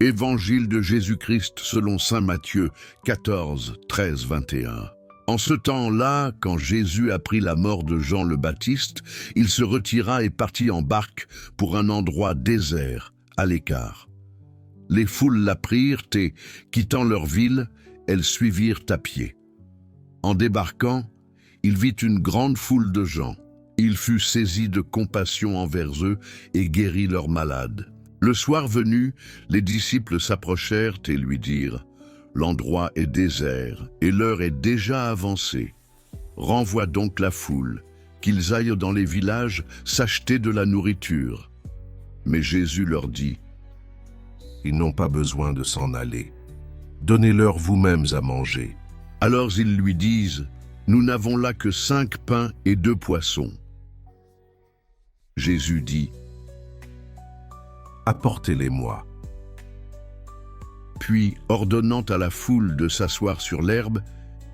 Évangile de Jésus-Christ selon saint Matthieu 14, 13, 21. En ce temps-là, quand Jésus apprit la mort de Jean le Baptiste, il se retira et partit en barque pour un endroit désert, à l'écart. Les foules l'apprirent et, quittant leur ville, elles suivirent à pied. En débarquant, il vit une grande foule de gens. Il fut saisi de compassion envers eux et guérit leurs malades. Le soir venu, les disciples s'approchèrent et lui dirent « L'endroit est désert et l'heure est déjà avancée. Renvoie donc la foule, qu'ils aillent dans les villages s'acheter de la nourriture. » Mais Jésus leur dit « Ils n'ont pas besoin de s'en aller. Donnez-leur vous-mêmes à manger. » Alors ils lui disent « Nous n'avons là que 5 pains et 2 poissons. » Jésus dit « Apportez-les-moi. » Puis, ordonnant à la foule de s'asseoir sur l'herbe,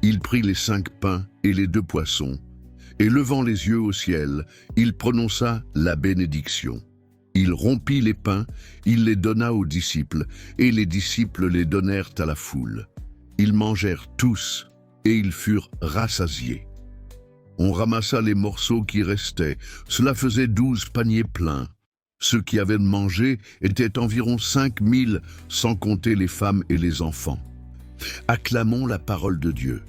il prit les 5 pains et les 2 poissons, et levant les yeux au ciel, il prononça la bénédiction. Il rompit les pains, il les donna aux disciples, et les disciples les donnèrent à la foule. Ils mangèrent tous, et ils furent rassasiés. On ramassa les morceaux qui restaient, cela faisait 12 paniers pleins. Ceux qui avaient mangé étaient environ 5000, sans compter les femmes et les enfants. Acclamons la parole de Dieu.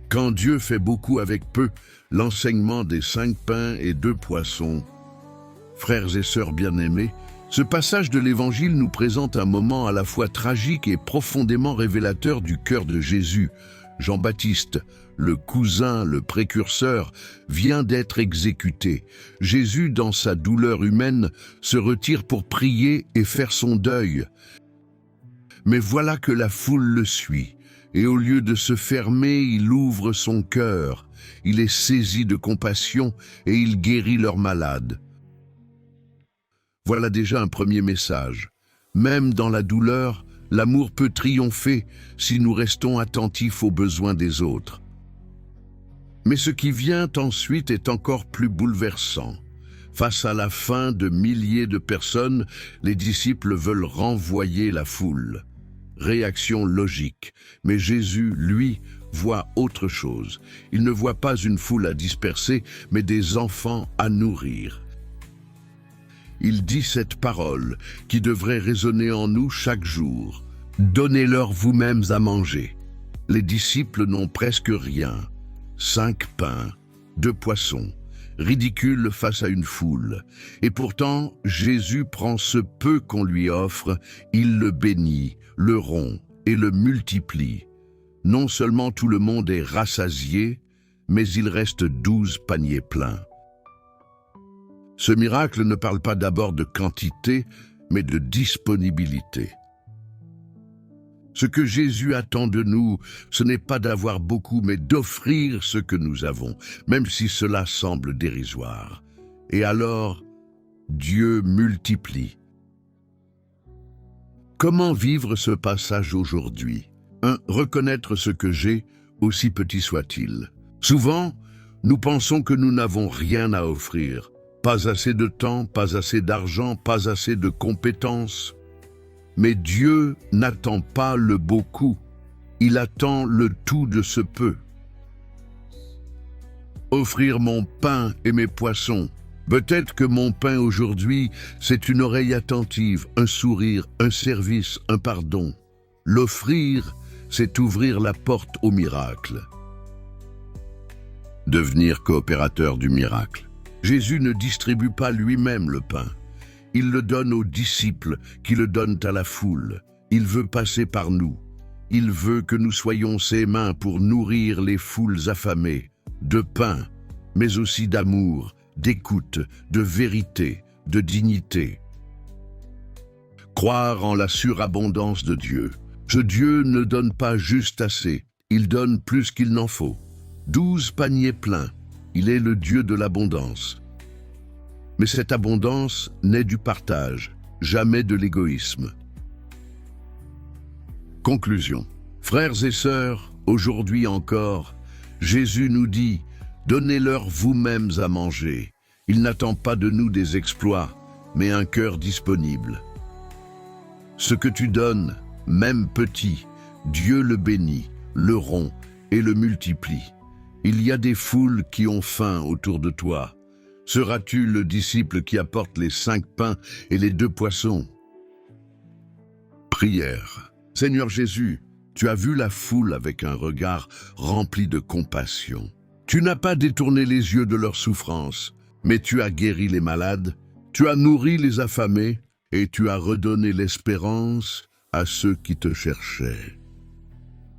Quand Dieu fait beaucoup avec peu, l'enseignement des 5 pains et 2 poissons. Frères et sœurs bien-aimés, ce passage de l'Évangile nous présente un moment à la fois tragique et profondément révélateur du cœur de Jésus. Jean-Baptiste, le cousin, le précurseur, vient d'être exécuté. Jésus, dans sa douleur humaine, se retire pour prier et faire son deuil. Mais voilà que la foule le suit, et au lieu de se fermer, il ouvre son cœur. Il est saisi de compassion et il guérit leurs malades. Voilà déjà un premier message. Même dans la douleur, l'amour peut triompher si nous restons attentifs aux besoins des autres. Mais ce qui vient ensuite est encore plus bouleversant. Face à la faim de milliers de personnes, les disciples veulent renvoyer la foule. Réaction logique. Mais Jésus, lui, voit autre chose. Il ne voit pas une foule à disperser, mais des enfants à nourrir. Il dit cette parole qui devrait résonner en nous chaque jour. Donnez-leur vous-mêmes à manger. Les disciples n'ont presque rien. 5 pains, 2 poissons, ridicule face à une foule. Et pourtant, Jésus prend ce peu qu'on lui offre, il le bénit, le rompt et le multiplie. Non seulement tout le monde est rassasié, mais il reste 12 paniers pleins. Ce miracle ne parle pas d'abord de quantité, mais de disponibilité. Ce que Jésus attend de nous, ce n'est pas d'avoir beaucoup, mais d'offrir ce que nous avons, même si cela semble dérisoire. Et alors, Dieu multiplie. Comment vivre ce passage aujourd'hui? 1. Reconnaître ce que j'ai, aussi petit soit-il. Souvent, nous pensons que nous n'avons rien à offrir. Pas assez de temps, pas assez d'argent, pas assez de compétences. Mais Dieu n'attend pas le beaucoup, il attend le tout de ce peu. Offrir mon pain et mes poissons. Peut-être que mon pain aujourd'hui, c'est une oreille attentive, un sourire, un service, un pardon. L'offrir, c'est ouvrir la porte au miracle. Devenir coopérateur du miracle. Jésus ne distribue pas lui-même le pain. Il le donne aux disciples qui le donnent à la foule. Il veut passer par nous. Il veut que nous soyons ses mains pour nourrir les foules affamées, de pain, mais aussi d'amour, d'écoute, de vérité, de dignité. Croire en la surabondance de Dieu. Ce Dieu ne donne pas juste assez, il donne plus qu'il n'en faut. 12 paniers pleins. Il est le Dieu de l'abondance. Mais cette abondance naît du partage, jamais de l'égoïsme. Conclusion. Frères et sœurs, aujourd'hui encore, Jésus nous dit, donnez-leur vous-mêmes à manger. Il n'attend pas de nous des exploits, mais un cœur disponible. Ce que tu donnes, même petit, Dieu le bénit, le rompt et le multiplie. Il y a des foules qui ont faim autour de toi. Seras-tu le disciple qui apporte les 5 pains et les 2 poissons? Prière. Seigneur Jésus, tu as vu la foule avec un regard rempli de compassion. Tu n'as pas détourné les yeux de leur souffrance, mais tu as guéri les malades, tu as nourri les affamés et tu as redonné l'espérance à ceux qui te cherchaient.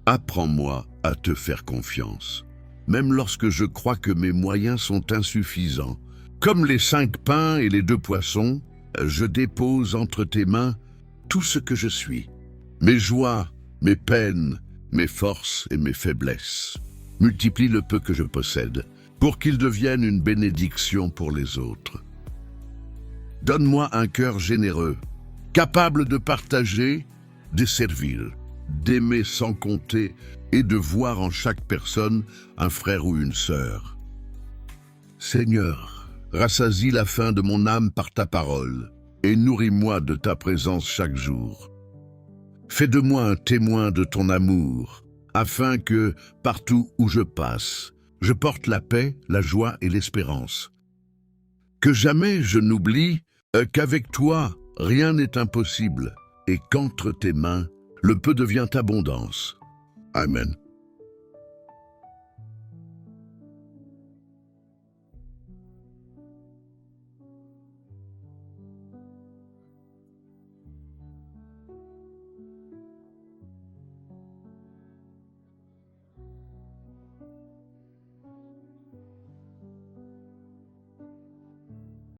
Apprends-moi à te faire confiance, même lorsque je crois que mes moyens sont insuffisants. Comme les 5 pains et les 2 poissons, je dépose entre tes mains tout ce que je suis, mes joies, mes peines, mes forces et mes faiblesses. Multiplie le peu que je possède, pour qu'il devienne une bénédiction pour les autres. Donne-moi un cœur généreux, capable de partager, de servir, d'aimer sans compter et de voir en chaque personne un frère ou une sœur. Seigneur, rassasie la faim de mon âme par ta parole et nourris-moi de ta présence chaque jour. Fais de moi un témoin de ton amour, afin que, partout où je passe, je porte la paix, la joie et l'espérance. Que jamais je n'oublie qu'avec toi, rien n'est impossible, et qu'entre tes mains, le peu devient abondance. Amen.